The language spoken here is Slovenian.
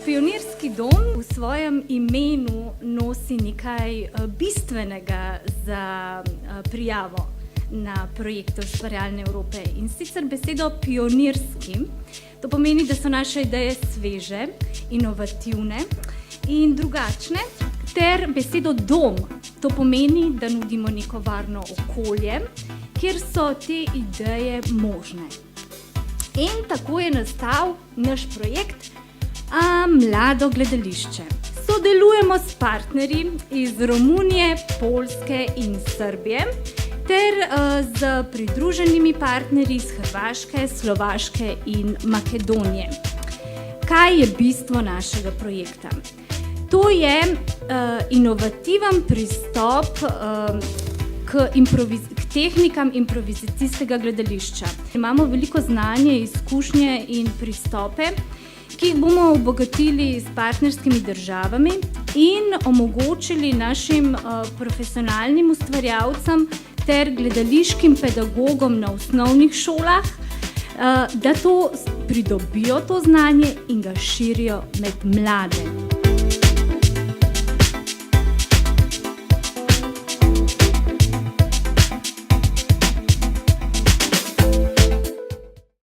Pionirski dom v svojem imenu nosi nekaj bistvenega za prijavo na projekte Ustvarjalne Evrope, in sicer besedo pionirski. To pomeni, da so naše ideje sveže, inovativne in drugačne, ter besedo dom. To pomeni, da nudimo neko varno okolje, kjer so te ideje možne. In tako je nastal naš projekt Mlado gledališče. Sodelujemo s partnerji iz Romunije, Poljske in Srbije ter z pridruženimi partnerji iz Hrvaške, Slovaške in Makedonije. Kaj je bistvo našega projekta? To je inovativen pristop k tehnikam improvizacijskega gledališča. Imamo veliko znanje, izkušnje in pristope, ki jih bomo obogatili s partnerskimi državami in omogočili našim profesionalnim ustvarjalcem ter gledališkim pedagogom na osnovnih šolah, da pridobijo to znanje in ga širijo med mlade.